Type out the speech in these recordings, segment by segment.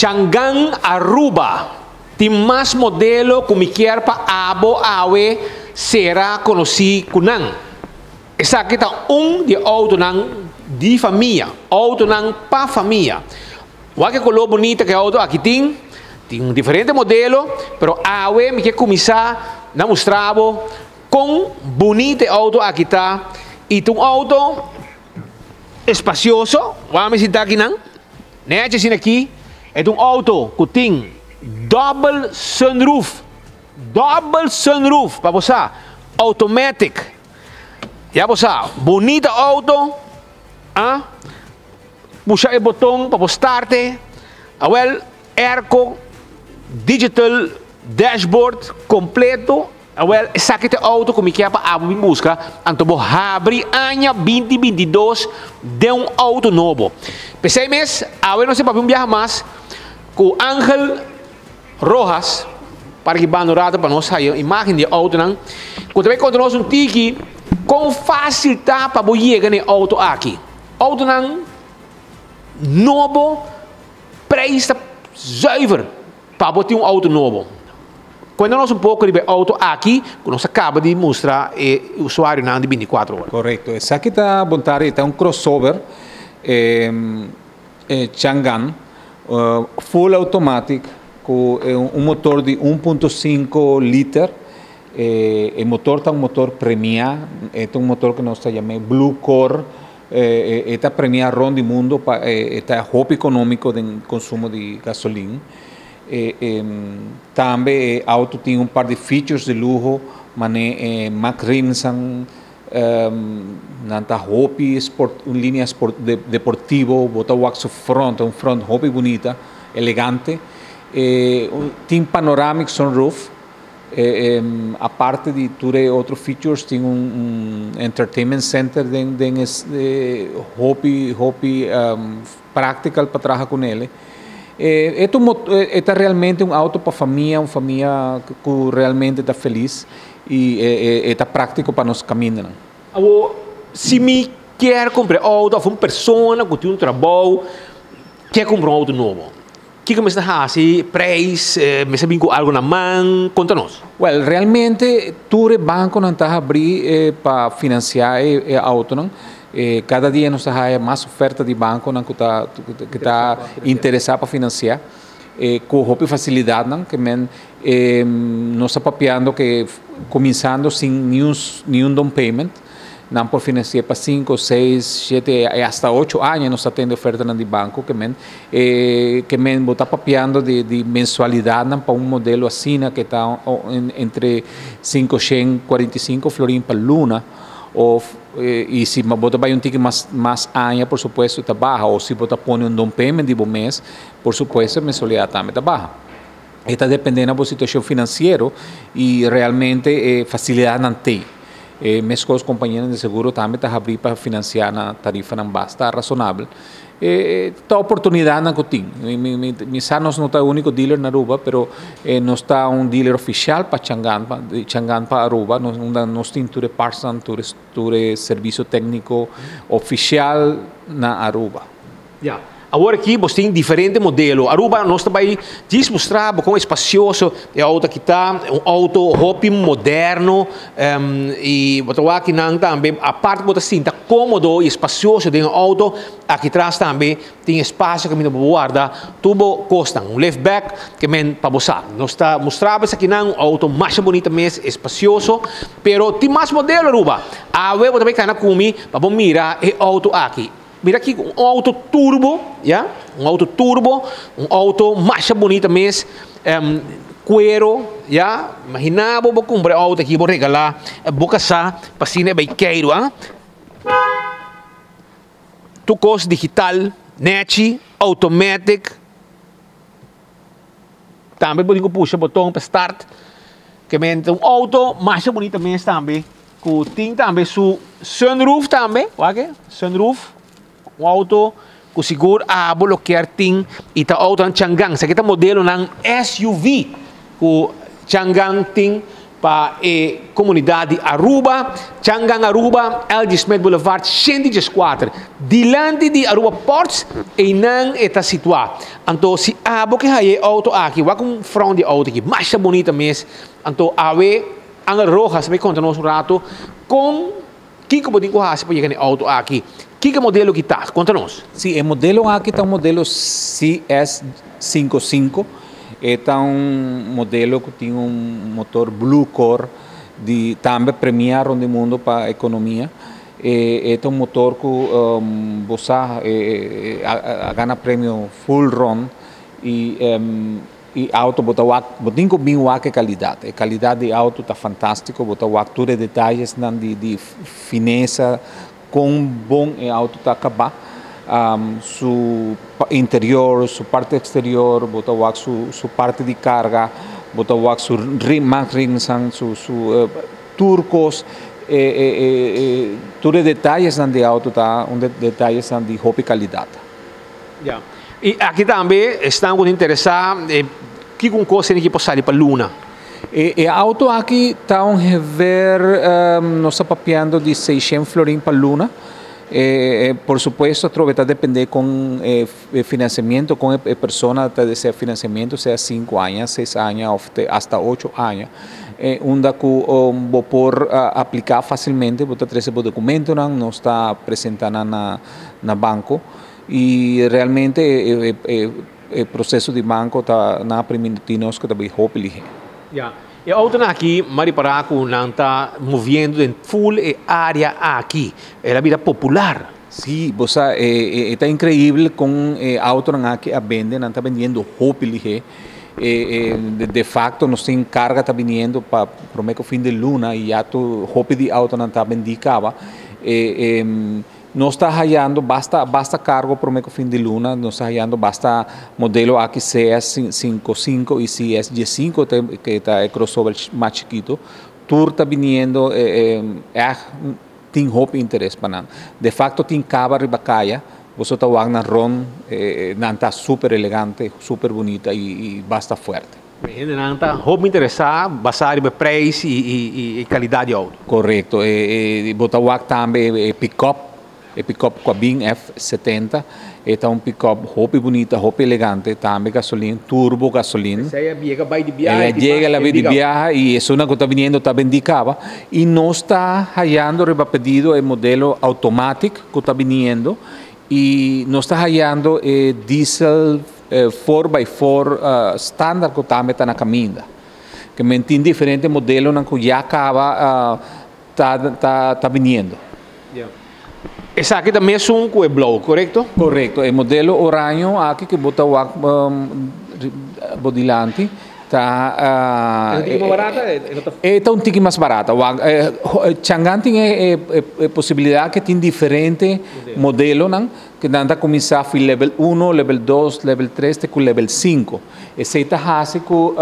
Chang'an Aruba. Tem mais modelo como quer para abo awe será conhecido kunang. Essa aqui tá de auto nang de família, auto nang pa família. O que color bonita que auto aqui tem diferente modelo, pero awe me quer começar a mostrar com bonito auto aqui tá e um auto espacioso. Vamos sentar aqui não? Né? Aqui é um auto que tem double sunroof para você, automatic. Já você, bonita auto, puxa o botão para start, airco, digital dashboard completo, essa aqui é auto como que é para abrir busca, então abre ano 2022 de auto novo. Pensei mesmo, não sei para viajar mais, com Ángel Rojas, para que banurado para nós sair imagem de auto não, quando também quando nós tiki com fácil tá para chegar no auto aqui, auto não novo, preço zuiver para botar auto novo. Quando nós pouco de auto aqui, nós acaba de mostrar o usuário não de 24 horas. Correto, essa aqui está a montar um crossover Chang'an full automatic com motor de 1.5 litros. O motor está motor premium, é motor que nós chamamos Blue Core, está premium ronde mundo, está hop econômico de consumo de gasolina. Também o auto tem par de features de luxo, mané Mac rims, nanta hop linha deportivo, bota wax front, front hop bonita, elegante. Tem panoramic sunroof. A parte de tudo outros features tem entertainment center de hobby practical para trabalhar com ele. É realmente auto para família, uma família que realmente está feliz e está prático para nós caminhar. Se me quer comprar auto, uma pessoa que tem trabalho, quer comprar auto novo. O que me está assim, preço, me sabe com algo na mão, conta-nos. Well, realmente, todo banco não está abrir para financiar o auto, não? Cada dia nós temos mais oferta de banco que está interessado para financiar, com facilidade, não? Que nós estamos papeando que começando sem nenhum down payment. Não por financiar para 5, 6, 7, até 8 anos nós temos oferta de banco que está papeando de mensualidade para modelo assim que está entre 545 florins para luna e se você vai ticket mais anos, por supuesto está baixa, ou se você põe down payment de bom mês, por supuesto a mensualidade também está baixa. Está dependendo da situação financeira e realmente facilidade não tem. Mesmo as companhias de seguro também estão abrindo para financiar na tarifa não basta razonável. Está oportunidade que tem. Nós não está o único dealer na Aruba, mas nós está dealer oficial para Chang'an para Aruba. Nós temos todo partes, todo serviço técnico oficial na Aruba. Yeah. Agora aqui você tem diferente modelo. Aruba nós também mostrar como é espacioso é auto que está, auto hop moderno e aqui não também a parte você sinta cômodo e espacioso de auto aqui atrás também tem espaço que me guarda tubo costa liftback que men para você. Nós está mostrando aqui não auto mais bonito mesmo espacioso, pero tem mais modelo Aruba. A web também cana comi para mirar e auto aqui. Mira aqui, um auto turbo, yeah? Um auto turbo, um auto mais bonito mesmo, cuero, yeah? Imagina, vou comprar auto aqui, vou regalar, vou casar, para cine baiqueiro, tucos digital, net, automatic, também vou puxar o botão para start, que um auto mais bonito mesmo também, tem também seu sunroof também, ok? Sunroof. Um auto com seguro a bloquear tem e auto Chang'an. Esse aqui é modelo ng SUV. O Chang'an tem para a comunidade de Aruba, Changan Aruba, LG Smith Boulevard 104, dilante de Aruba Ports e não está situado. Então, se há que hay auto aqui, vai com front de auto aqui, mais bonita mesmo. Então, ave Angel Rojas vai contar nos rato com que pode correr para chegar no auto aqui. Que modelo que está? Conta-nos. Sim, o modelo aqui está um modelo CS55. É modelo que tem motor Blue Core, também premiado no mundo para a economia. É motor que você ganha prêmio full run e auto botem bem a qualidade. A qualidade de auto está fantástica, botar tudo detalhes de fineza, com bom auto está acabar. Su interior, su parte exterior, su parte de carga, su ring, su turcos, todos os detalhes de auto tá, detalhes de roupa e qualidade. Yeah. E aqui também estamos interessados em que coisa que pode sair para a Luna. O auto aqui está ver, nós estamos papeando de 600 florins para a Luna. Por supuesto, vai depender com financiamento, com a pessoa deseja financiamento, seja 5 anos, 6 anos, até 8 anos. Onde vou por aplicar facilmente, vou trazer o documento, não está apresentando na banco e realmente o processo de banco está na permitindo que também hopefully. Yeah. E a outra aqui, Mariparaco, não está movendo em full área aqui. É a vida popular. Sim, você está incrível com a outra aqui a vende, não está vendendo hopefully. De facto, nós temos carga está vindo para o fim de luna e já tu hopefully auto não está vendicava. Nós está hallando basta cargo para o fim de luna, nós está hallando basta modelo aqui CS55 e CS15 que está crossover mais chiquito. Tour está vindo tem hope interesse para nós. De facto tem cava ribacaia, você está na ron, não está super elegante, super bonita e basta forte. Não está hope interessado, basado no preço e qualidade de auto. Correto. Botar também pick-up. E pick-up com a BIM F70, é um pick-up roupa bonita, roupa elegante, também gasolina, turbo gasolina. Essa é a viega vai de viagem. Chega a de viagem e é uma que está vindo, está vendicada. E nós está hallando, pedido o modelo automático que está vindo e nós está hallando diesel 4x4 standard que também está na caminho. Que tem diferentes modelos que já acaba está vindo. Yeah. Essa aqui também é um que é blow, correto? Correto. O modelo oranho aqui que bota o bodilante está é mais barata? É um tique mais barata. Changan tem a possibilidade que tem diferentes modelos que dá a começar com level 1, level 2, level 3 e com level 5. Esse está básico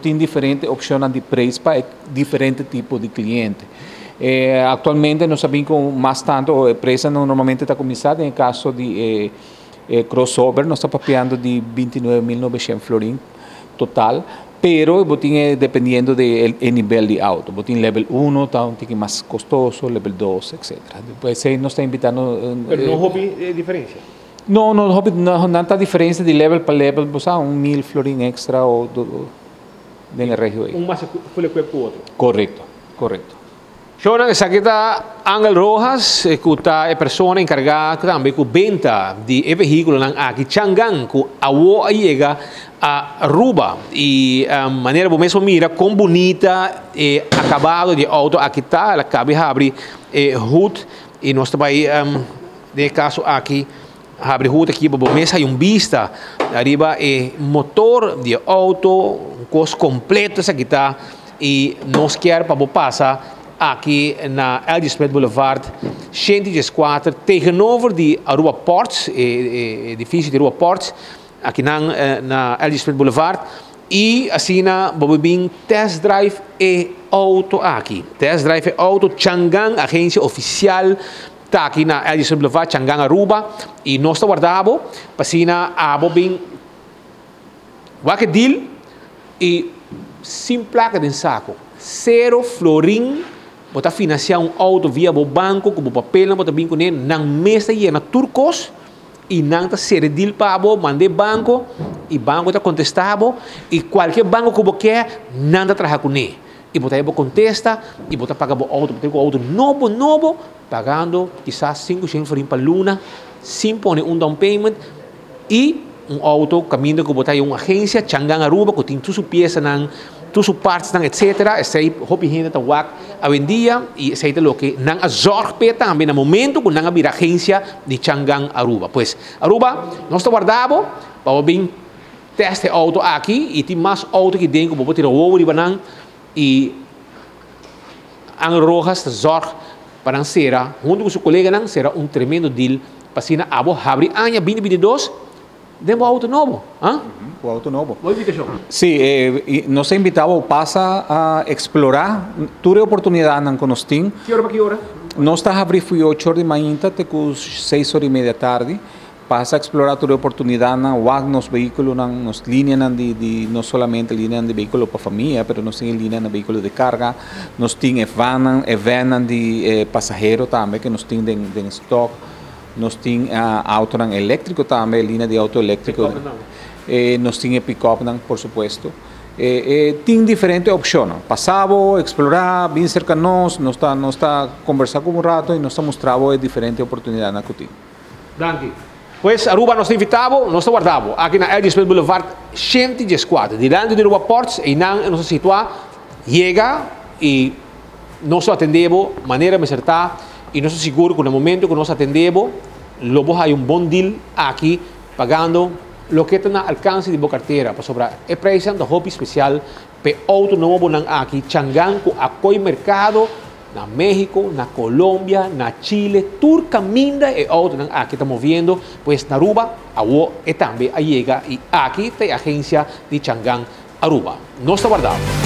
tem diferentes opções de preço para diferentes tipos de clientes. Atualmente nós sabemos que mais tanto a empresa normalmente está começando em caso de crossover, nós estamos papeando de 29.900 florins total, pero dependendo do nível de auto. Botin level 1 está um pouquinho mais custoso, level 2, etc. Depois nós está invitando. Pero não houve diferença? Não está diferença de level para level, você 1.000 florins extra ou na região. Mais full equip que o outro. Correto. Shonan, essa aqui está Angel Rojas, que está a pessoa encarregada também com venda de veículo aqui Changan, que chega a Aruba e a maneira como mesmo mira com bonita e acabado de auto aqui está, ela cabe abrir hood e nós também no caso aqui abre hood aqui para mesa e vista arriba motor de auto, um costo completo essa aqui está e nós quer para passar aqui na LG Smith Boulevard 104, tegenover de Aruba Ports, edifício de Aruba Ports, aqui na LG Smith Boulevard, e assim vamos vir test drive e auto aqui. Test drive e auto, Changan, agência oficial, está aqui na LG Smith Boulevard, Changan Aruba, e nós estamos guardando, para assim, vamos vir, deal, e sem placa de saco, zero florim, bota financiar auto via o banco, com o papel, bota bem com ele, não mesa e na turcos, e não está ceredil para o mande banco, e banco está contestado, e qualquer banco que você quer, não está trabalhando com ele. E você aí contesta, e você paga o auto novo, pagando quizás 500 florim para luna, sem pôr down payment, e auto caminho que você uma agência, Changan Aruba, que tem tudo sua peça, tudo sua partes, etc. Essa aí, hopi gente está wak a vendia, e essa aí é o que não a zorpe também no momento que não abrir agência de Changan Aruba. Pois, Aruba, nós estamos guardando, para vir teste auto aqui, e tem mais auto que dentro, que você tirar o ovo de banana, e ang rojas zorg para será, junto com seu colega, será tremendo deal para se na abo abrir ano 2022, demos auto novo. O auto novo. Boa invitação. Sí, nos invitamos pasa a explorar toda a oportunidade que nós temos. Que hora para que hora? Nós estamos abrindo 8 horas de manhã até 6 horas e meia da tarde. Passa a explorar toda a oportunidade nos veículos, nas linhas de não somente linhas de veículos para família, mas nós temos linhas de veículos de carga, nós temos van de passageiro também que nós temos em estoque, nós temos auto elétrico também, linha de auto elétrico, nós temos pick-up, por supuesto. Tem diferentes opções. Passamos, explorar, bem cerca de nós está conversando com um rato e nós está mostrando diferentes oportunidades na Cuti. Danke. Pois Aruba nós invitamos, nós guardamos aqui na Edispen Boulevard 114, diante de Aruba Ports, e nós situamos, chega e nós atendemos de maneira acertada, e nós seguro que no momento que nós atendemos, logo há bom deal aqui, pagando o que está no alcance de boa carteira, para sobrar é preço da hobby especial, para auto novo aqui, Changan, com apoio mercado, na México, na Colômbia, na Chile, todo caminho e auto aqui estamos vendo, pois na Aruba, também chega e aqui tem a agência de Changan Aruba. Nós guardamos.